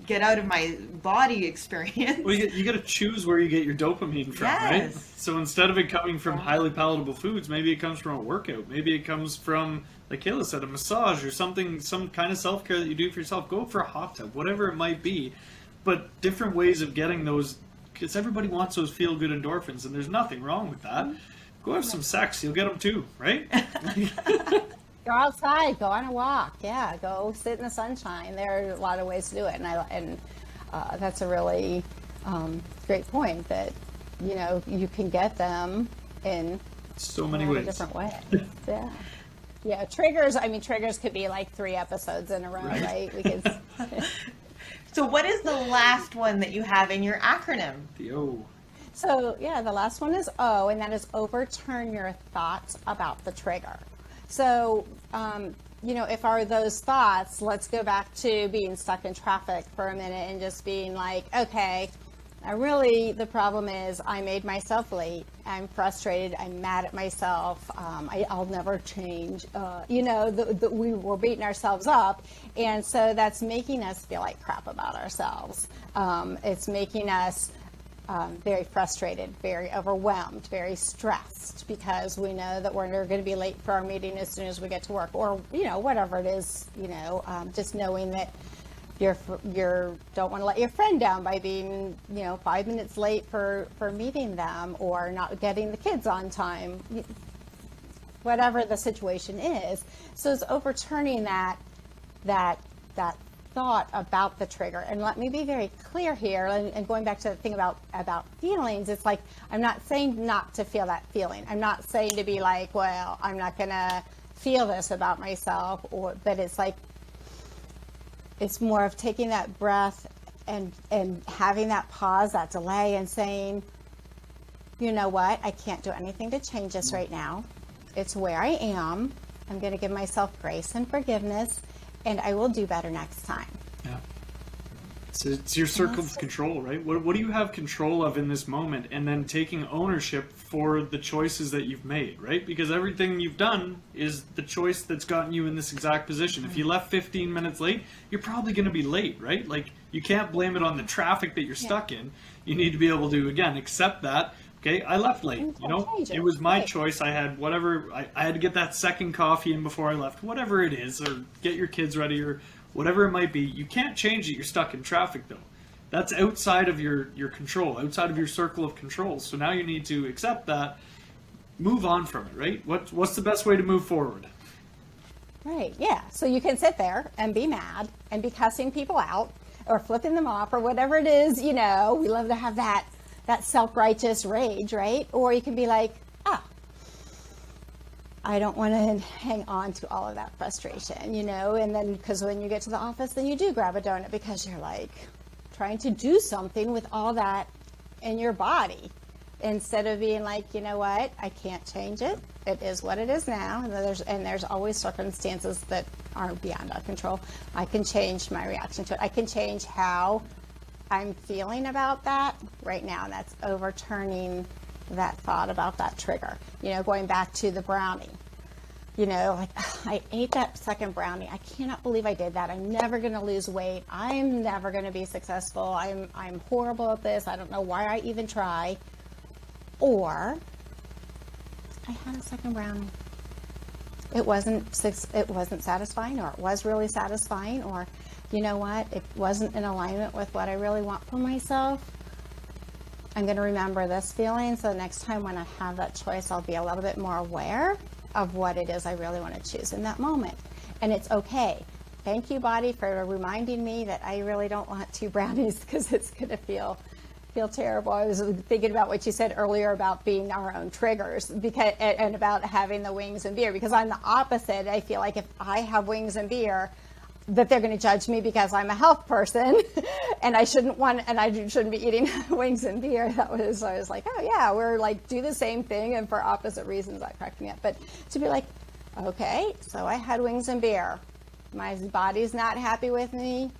get out of my body experience. Well, you got to choose where you get your dopamine from, right? Yes. So instead of it coming from highly palatable foods, maybe it comes from a workout. Maybe it comes from, like Kayla said, a massage or something, some kind of self-care that you do for yourself. Go for a hot tub, whatever it might be. But different ways of getting those, because everybody wants those feel-good endorphins, and there's nothing wrong with that. Go have some sex, you'll get them too, right? Go outside, go on a walk. Yeah, go sit in the sunshine. There are a lot of ways to do it, and that's a really great point. That you can get them in so many a lot ways, of different ways. Yeah. Triggers. I mean, triggers could be like 3 episodes in a row, right? We could. So, what is the last one that you have in your acronym? The O. So, the last one is O, and that is overturn your thoughts about the trigger. So, if are those thoughts, let's go back to being stuck in traffic for a minute and just being like, okay, the problem is I made myself late. I'm frustrated. I'm mad at myself. I'll never change. We were beating ourselves up. And so that's making us feel like crap about ourselves. It's making us very frustrated, very overwhelmed, very stressed because we know that we're going to be late for our meeting as soon as we get to work, or whatever it is. Just knowing that you don't want to let your friend down by being 5 minutes late for meeting them, or not getting the kids on time, whatever the situation is. So it's overturning that thought about the trigger. And let me be very clear here, and going back to the thing about feelings, it's like, I'm not saying not to feel that feeling. I'm not saying to be like, well, I'm not gonna feel this about myself, but it's like, it's more of taking that breath and having that pause, that delay, and saying, you know what, I can't do anything to change this right now. It's where I am. I'm going to give myself grace and forgiveness, and I will do better next time. Yeah. So it's your circle of control, right? What do you have control of in this moment? And then taking ownership for the choices that you've made, right? Because everything you've done is the choice that's gotten you in this exact position. If you left 15 minutes late, you're probably going to be late, right? Like, you can't blame it on the traffic that you're stuck in. You need to be able to, again, accept that. Okay, I left late. It was my choice. I had whatever. I had to get that second coffee in before I left. Whatever it is, or get your kids ready, or whatever it might be. You can't change it. You're stuck in traffic, though. That's outside of your control, outside of your circle of control. So now you need to accept that, move on from it, right? What's the best way to move forward? Right. Yeah. So you can sit there and be mad and be cussing people out or flipping them off or whatever it is. We love to have that self-righteous rage, right? Or you can be like, I don't want to hang on to all of that frustration, and then, because when you get to the office, then you do grab a donut because you're like trying to do something with all that in your body, instead of being like, you know what, I can't change it. It is what it is now. And there's always circumstances that aren't beyond our control. I can change my reaction to it. I can change how I'm feeling about that right now, and that's overturning that thought about that trigger. Going back to the brownie, like, I ate that second brownie. I cannot believe I did that. I'm never going to lose weight. I'm never going to be successful. I'm horrible at this. I don't know why I even try. Or I had a second brownie. It wasn't satisfying, or it was really satisfying, or you know what, it wasn't in alignment with what I really want for myself. I'm going to remember this feeling, so next time when I have that choice, I'll be a little bit more aware of what it is I really want to choose in that moment. And it's okay. Thank you, body, for reminding me that I really don't want 2 brownies, because it's going to feel terrible. I was thinking about what you said earlier about being our own triggers, and about having the wings and beer, because I'm the opposite. I feel like if I have wings and beer, that they're going to judge me because I'm a health person and I shouldn't be eating wings and beer. So I was like, oh yeah, we're like, do the same thing and for opposite reasons. That cracked me up. But to be like, okay, so I had wings and beer. My body's not happy with me.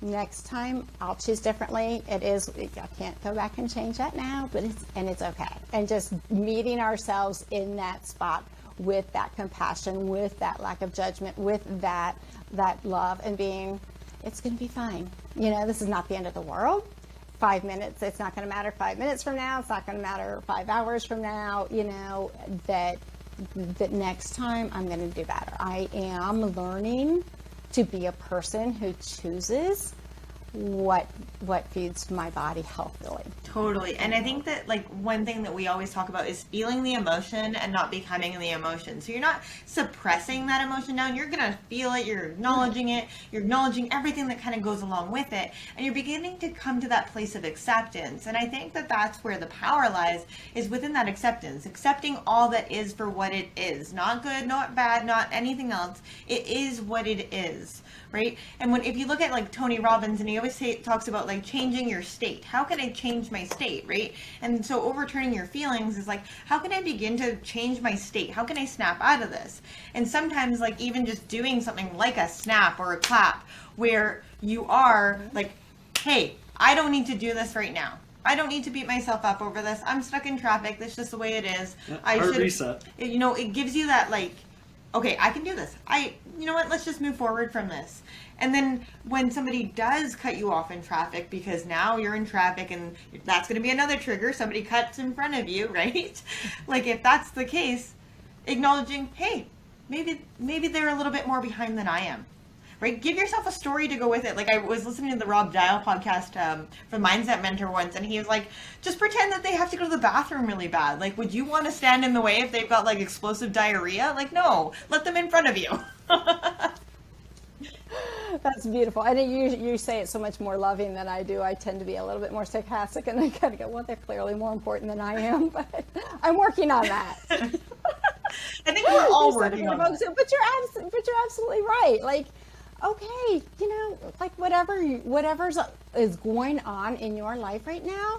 Next time I'll choose differently. I can't go back and change that now, but it's okay. And just meeting ourselves in that spot with that compassion, with that lack of judgment, with that love, and being, it's going to be fine. You know, this is not the end of the world. 5 minutes, it's not going to matter 5 minutes from now. It's not going to matter 5 hours from now. You know, that next time I'm going to do better. I am learning to be a person who chooses what feeds my body healthily. Totally. And I think that like one thing that we always talk about is feeling the emotion and not becoming the emotion. So you're not suppressing that emotion down. You're going to feel it. You're acknowledging it. You're acknowledging everything that kind of goes along with it. And you're beginning to come to that place of acceptance. And I think that that's where the power lies, is within that acceptance, accepting all that is for what it is. Not good, not bad, not anything else. It is what it is. Right? And if you look at like Tony Robbins, and he always talks about like changing your state. How can I change my state, right? And so overturning your feelings is like, how can I begin to change my state? How can I snap out of this? And sometimes like even just doing something like a snap or a clap, where you are like, hey, I don't need to do this right now. I don't need to beat myself up over this. I'm stuck in traffic. That's just the way it is. Yeah, I should reset. You know, it gives you that like, okay, I can do this. You know what, let's just move forward from this. And then when somebody does cut you off in traffic, because now you're in traffic and that's going to be another trigger, somebody cuts in front of you, right? Like if that's the case, acknowledging, hey, maybe they're a little bit more behind than I am. Right? Give yourself a story to go with it. Like I was listening to the Rob Dial podcast from Mindset Mentor once, and he was like, just pretend that they have to go to the bathroom really bad. Like, would you want to stand in the way if they've got like explosive diarrhea? Like, no, let them in front of you. That's beautiful. And you say it so much more loving than I do. I tend to be a little bit more sarcastic, and I kind of go, well, they're clearly more important than I am, but I'm working on that. I think we're all working on that. But you're absolutely right. Like, okay, you know, like whatever's is going on in your life right now,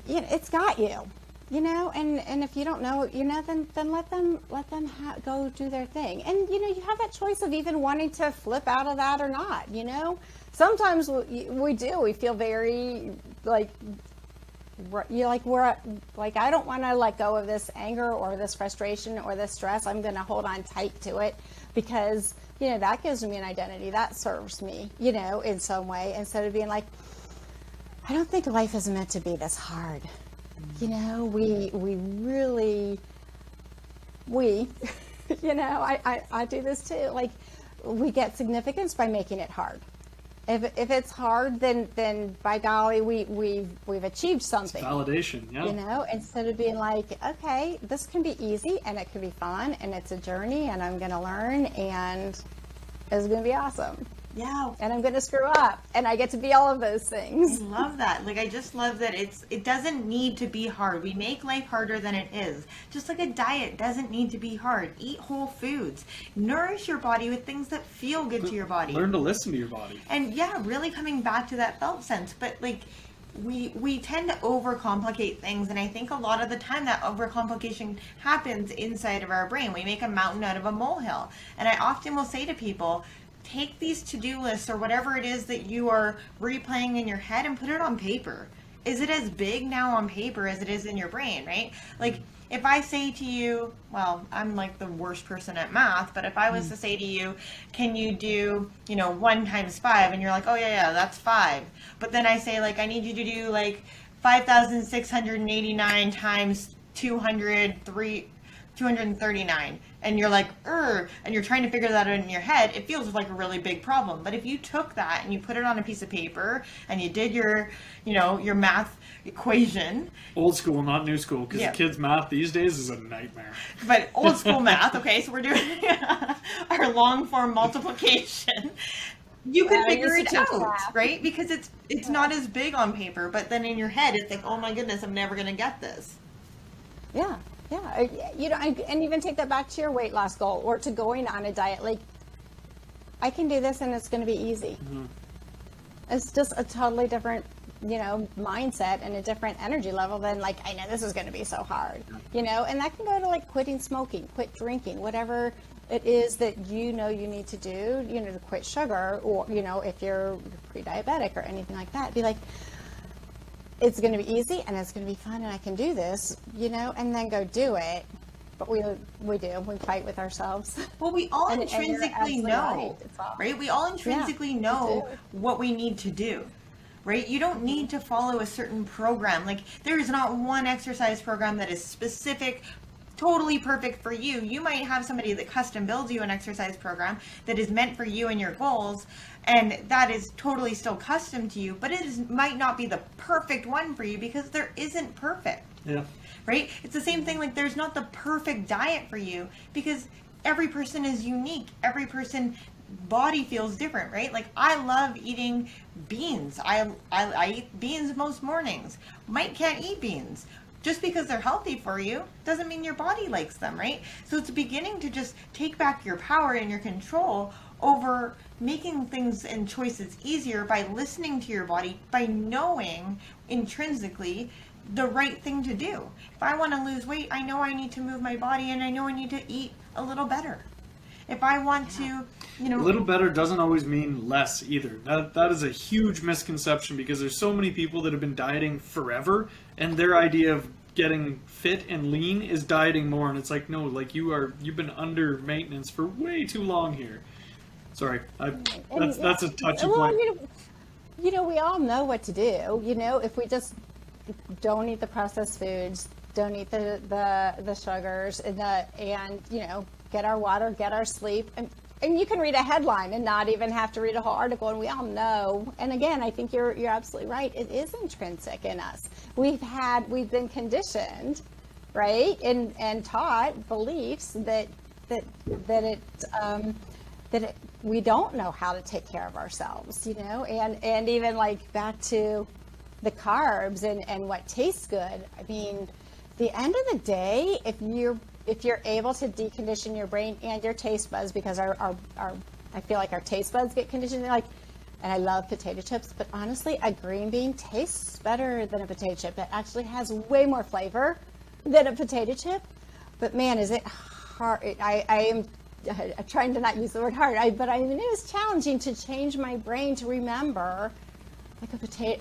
you know, it's got you, you know, and if you don't know, you know, then let them go do their thing. And, you know, you have that choice of even wanting to flip out of that or not, you know. Sometimes we feel very like, I don't want to let go of this anger or this frustration or this stress. I'm going to hold on tight to it because, you know, that gives me an identity, that serves me, you know, in some way, instead of being like, I don't think life is meant to be this hard. You know, we really, you know, I do this too. Like, we get significance by making it hard. If it's hard, then by golly, we've achieved something. It's validation, yeah. You know, instead of being like, okay, this can be easy and it can be fun and it's a journey and I'm going to learn and it's going to be awesome. Yeah. And I'm going to screw up and I get to be all of those things. I love that. Like, I just love that it doesn't need to be hard. We make life harder than it is. Just like a diet doesn't need to be hard. Eat whole foods. Nourish your body with things that feel good to your body. Learn to listen to your body. And yeah, really coming back to that felt sense. But like, we tend to overcomplicate things, and I think a lot of the time that overcomplication happens inside of our brain. We make a mountain out of a molehill. And I often will say to people, take these to-do lists or whatever it is that you are replaying in your head and put it on paper. Is it as big now on paper as it is in your brain, right? Like, if I say to you, well, I'm like the worst person at math, but if I was to say to you, can you do, 1 times 5? And you're like, oh yeah, that's 5. But then I say, like, I need you to do like 5,689 times 239. And you're like, and you're trying to figure that out in your head, it feels like a really big problem. But if you took that and you put it on a piece of paper and you did your math equation. Old school, not new school, because the kids' math these days is a nightmare. But old school math, okay, so we're doing our long form multiplication. You can figure it out, right? Because it's not as big on paper, but then in your head, it's like, oh my goodness, I'm never going to get this. Yeah. Yeah, and even take that back to your weight loss goal or to going on a diet. Like, I can do this and it's going to be easy. Mm-hmm. It's just a totally different, mindset and a different energy level than like, I know this is going to be so hard, and that can go to like quitting smoking, quit drinking, whatever it is that you need to do, to quit sugar or, if you're pre-diabetic or anything like that. Be like, it's going to be easy and it's going to be fun and I can do this, and then go do it. but we do. We fight with ourselves. Well, we all And you're intrinsically absolutely know, right. It's all- right? We all intrinsically we know do. what we need to do, right? You don't need to follow a certain program. Like, there is not one exercise program that is specific, totally perfect for you. You might have somebody that custom builds you an exercise program that is meant for you and your goals, and that is totally still custom to you, but might not be the perfect one for you because there isn't perfect. Yeah. Right? It's the same thing, like there's not the perfect diet for you because every person is unique. Every person body feels different, right? Like I love eating beans. I eat beans most mornings. Mike can't eat beans. Just because they're healthy for you doesn't mean your body likes them, right? So it's beginning to just take back your power and your control over making things and choices easier by listening to your body, by knowing intrinsically the right thing to do. If I want to lose weight, I know I need to move my body and I know I need to eat a little better. If I want to, A little better doesn't always mean less either. That is a huge misconception because there's so many people that have been dieting forever and their idea of getting fit and lean is dieting more, and it's like, no, like you've been under maintenance for way too long here. Sorry, that's a touchy point. We all know what to do. If we just don't eat the processed foods, don't eat the sugars, and get our water, get our sleep, and you can read a headline and not even have to read a whole article, and we all know. And again, I think you're absolutely right. It is intrinsic in us. We've been conditioned, right, and taught beliefs that we don't know how to take care of ourselves, and even like back to the carbs and what tastes good. I mean, the end of the day, if you're able to decondition your brain and your taste buds, because our I feel like our taste buds get conditioned, and I love potato chips, but honestly, a green bean tastes better than a potato chip. It actually has way more flavor than a potato chip. But man, is it hard? I am trying to not use the word hard, but it was challenging to change my brain to remember, like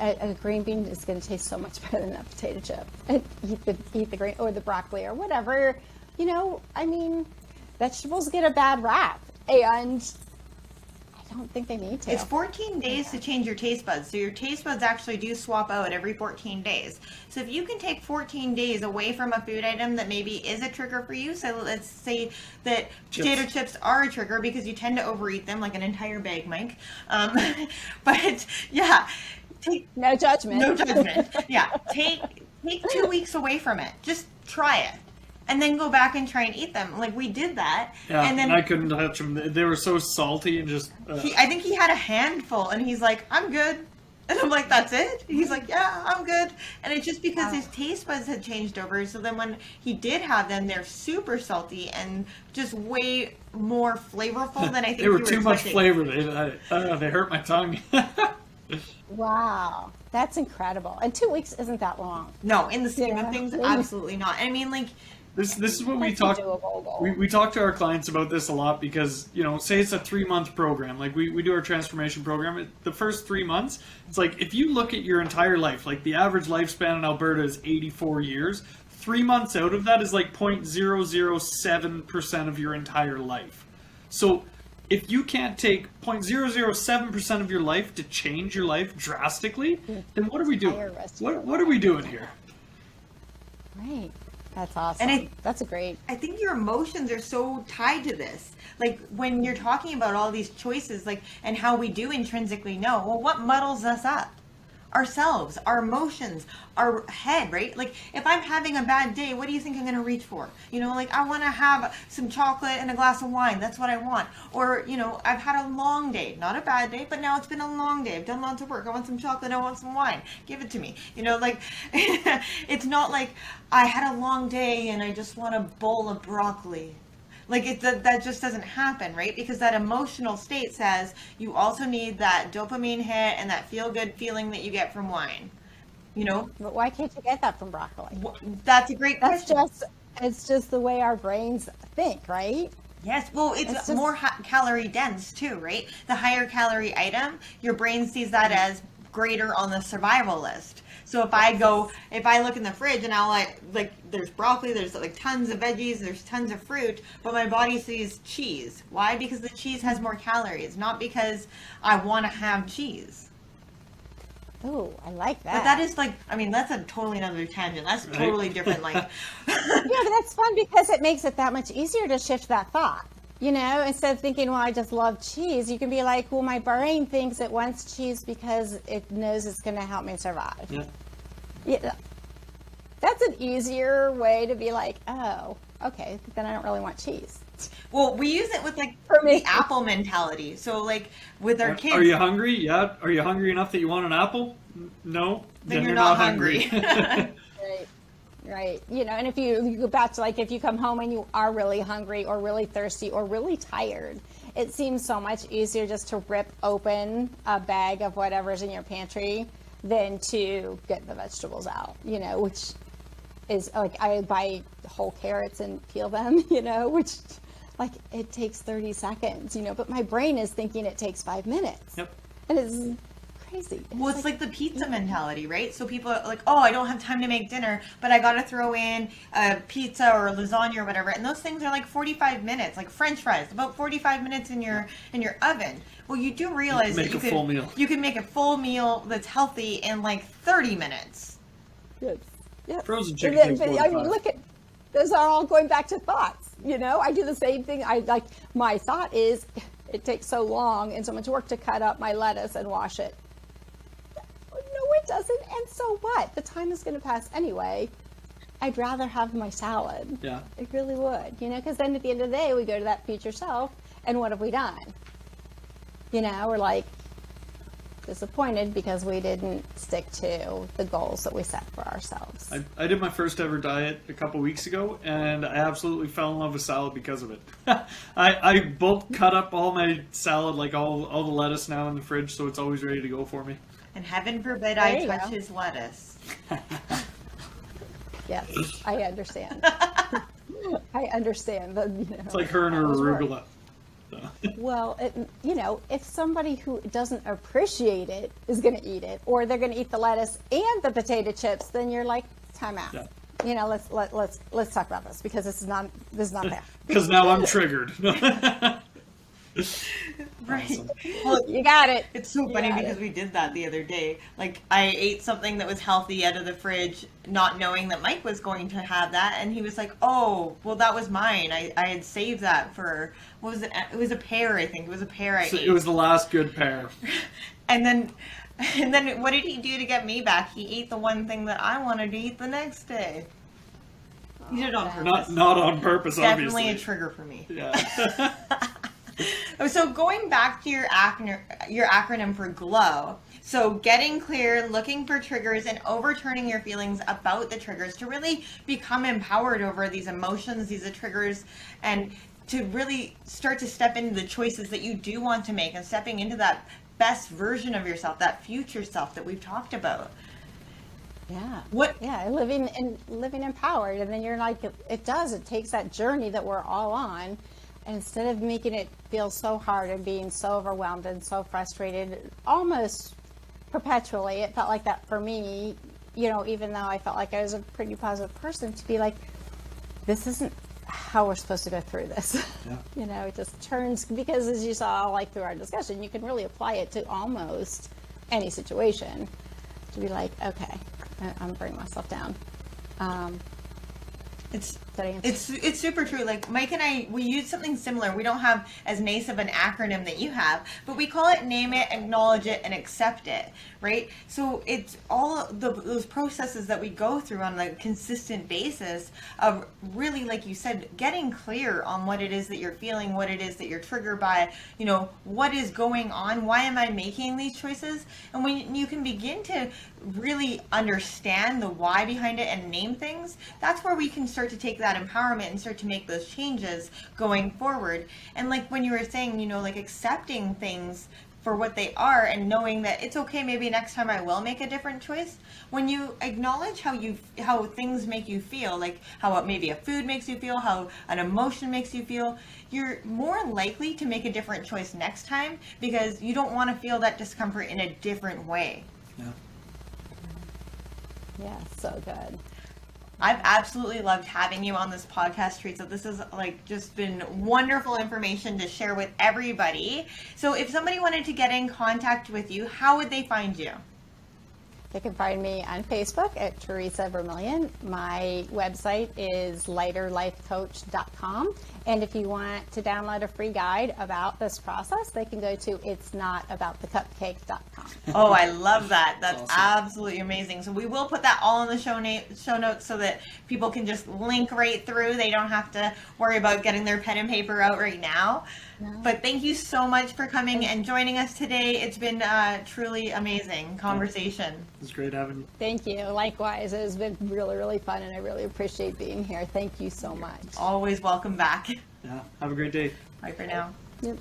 a green bean is going to taste so much better than a potato chip. And eat the green or the broccoli or whatever. Vegetables get a bad rap, and I don't think they need to. It's 14 days to change your taste buds. So your taste buds actually do swap out every 14 days. So if you can take 14 days away from a food item that maybe is a trigger for you, so let's say that potato chips are a trigger because you tend to overeat them, like an entire bag, Mike. But yeah, no judgment. No judgment. Yeah, take 2 weeks away from it. Just try it. And then go back and try and eat them. Like, we did that. Yeah, and then I couldn't touch them. They were so salty and just... I think he had a handful, and he's like, I'm good. And I'm like, that's it? He's like, yeah, I'm good. And it's just because his taste buds had changed over. So then when he did have them, they're super salty and just way more flavorful than I think they were you too much flavor. They hurt my tongue. Wow. That's incredible. And 2 weeks isn't that long. No, in the scheme of things, absolutely not. I mean, like... This is what we talk. We talk to our clients about this a lot because, say it's a 3-month program. Like we do our transformation program. The first 3 months, it's like if you look at your entire life, like the average lifespan in Alberta is 84 years. 3 months out of that is like 0.007% of your entire life. So if you can't take 0.007% of your life to change your life drastically, then what are we doing? What are we doing here? Right. That's awesome. And that's a great. I think your emotions are so tied to this. Like when you're talking about all these choices, like, and how we do intrinsically know, well, what muddles us up? Ourselves, our emotions, our head, right? Like if I'm having a bad day, what do you think I'm going to reach for? Like I want to have some chocolate and a glass of wine. That's what I want. Or, I've had a long day, not a bad day, but now it's been a long day. I've done lots of work. I want some chocolate. I want some wine. Give it to me. Like it's not like I had a long day and I just want a bowl of broccoli. Like that just doesn't happen, right? Because that emotional state says you also need that dopamine hit and that feel-good feeling that you get from wine. But why can't you get that from broccoli? That's a great question. It's just the way our brains think, right? Yes, well, it's just more calorie dense too, right? The higher calorie item, your brain sees that as greater on the survival list. So if I look in the fridge and I'll like there's broccoli, there's like tons of veggies, there's tons of fruit, but my body sees cheese. Why? Because the cheese has more calories, not because I want to have cheese. Oh, I like that. But that is like, I mean, that's a totally another tangent. That's totally different. Like, yeah, but that's fun because it makes it that much easier to shift that thought. You know, instead of thinking, well, I just love cheese, you can be like, well, my brain thinks it wants cheese because it knows it's going to help me survive. Yeah. Yeah. That's an easier way to be like, oh, okay, then I don't really want cheese. Well, we use it with like For me. the apple mentality. So like with our kids. Are you hungry? Yeah. Are you hungry enough that you want an apple? No. Then you're not hungry. Right. You know, and if you go back to like if you come home and you are really hungry or really thirsty or really tired, it seems so much easier just to rip open a bag of whatever's in your pantry than to get the vegetables out, you know, which is like I buy whole carrots and peel them, you know, which like it takes 30 seconds, you know, but my brain is thinking it takes 5 minutes. Yep. And it's crazy. Well, it's like the pizza mentality, right? So people are like, oh, I don't have time to make dinner, but I got to throw in a pizza or a lasagna or whatever. And those things are like 45 minutes, like French fries, about 45 minutes in your oven. Well, you do realize that you can make a full meal that's healthy in like 30 minutes. Yes. Yeah. Frozen chicken. I mean, look at those are all going back to thoughts. You know, I do the same thing. I like my thought is it takes so long and so much work to cut up my lettuce and wash it. No, it doesn't. And so what? The time is going to pass anyway. I'd rather have my salad. Yeah. I really would. You know, because then at the end of the day, we go to that future self, and what have we done? You know, we're like disappointed because we didn't stick to the goals that we set for ourselves. I did my first ever diet a couple weeks ago, and I absolutely fell in love with salad because of it. I bulk cut up all my salad, like all the lettuce now in the fridge, so it's always ready to go for me. And heaven forbid I touch his lettuce. Yes, I understand. I understand. But, you know, It's like her and her arugula. Well, you know, if somebody who doesn't appreciate it is going to eat it, or they're going to eat the lettuce and the potato chips, then you're like, time out. Yeah. You know, let's talk about this because this is not fair. Because now I'm triggered. Right. Awesome. Well, you got it. It's so funny because we did that the other day. Like, I ate something that was healthy out of the fridge, not knowing that Mike was going to have that. And he was like, oh, well, that was mine. I had saved that for, what was it? It was a pear, I think. It was a pear I ate. It was the last good pear. And then what did he do to get me back? He ate the one thing that I wanted to eat the next day. He did it on purpose. Not on purpose, Definitely obviously. a trigger for me. Yeah. So going back to your acronym for GLOW, so getting clear, looking for triggers, and overturning your feelings about the triggers to really become empowered over these emotions, these triggers, and to really start to step into the choices that you do want to make and stepping into that best version of yourself, that future self that we've talked about. Yeah. What? Yeah, living empowered, and then you're like, it takes that journey that we're all on. And instead of making it feel so hard and being so overwhelmed and so frustrated, almost perpetually, it felt like that for me, you know, even though I felt like I was a pretty positive person, to be like, this isn't how we're supposed to go through this. Yeah. You know, it just turns, because as you saw, like through our discussion, you can really apply it to almost any situation to be like, okay, I'm bringing myself down. It's super true. Like Mike and I, we use something similar. We don't have as nice of an acronym that you have, but we call it name it, acknowledge it, and accept it, right? So it's all those processes that we go through on a consistent basis of really, like you said, getting clear on what it is that you're feeling, what it is that you're triggered by, you know, what is going on, why am I making these choices? And when you can begin to really understand the why behind it and name things, that's where we can start to take that empowerment and start to make those changes going forward. And like when you were saying, you know, like accepting things for what they are and knowing that it's okay, maybe next time I will make a different choice. When you acknowledge how things make you feel, like how maybe a food makes you feel, how an emotion makes you feel, you're more likely to make a different choice next time because you don't want to feel that discomfort in a different way. Yeah. Yeah, so good. I've absolutely loved having you on this podcast, Theresa. This has like just been wonderful information to share with everybody. So if somebody wanted to get in contact with you, how would they find you? They can find me on Facebook at Theresa Vermillion. My website is lighterlifecoach.com. And if you want to download a free guide about this process, they can go to itsnotaboutthecupcake.com. Oh, I love that. That's awesome. absolutely amazing. So we will put that all in the show notes so that people can just link right through. They don't have to worry about getting their pen and paper out right now. No. But thank you so much for coming and joining us today. It's been a truly amazing conversation. It was great having you. Thank you. Likewise, it has been really, really fun, and I really appreciate being here. Thank you so much. Always welcome back. Yeah, have a great day. Bye for now. Yep.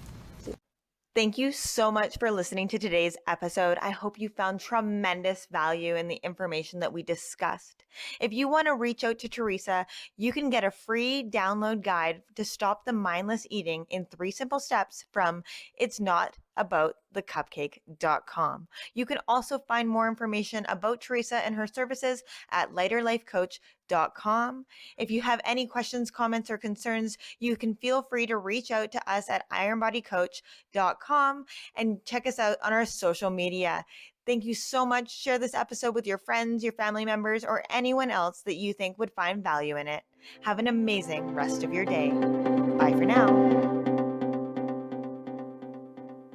Thank you so much for listening to today's episode. I hope you found tremendous value in the information that we discussed. If you want to reach out to Theresa, you can get a free download guide to stop the mindless eating in 3 simple steps from itsnotaboutthecupcake.com. You can also find more information about Theresa and her services at lighterlifecoach.com. If you have any questions, comments, or concerns, you can feel free to reach out to us at ironbodycoach.com and check us out on our social media. Thank you so much. Share this episode with your friends, your family members, or anyone else that you think would find value in it. Have an amazing rest of your day. Bye for now.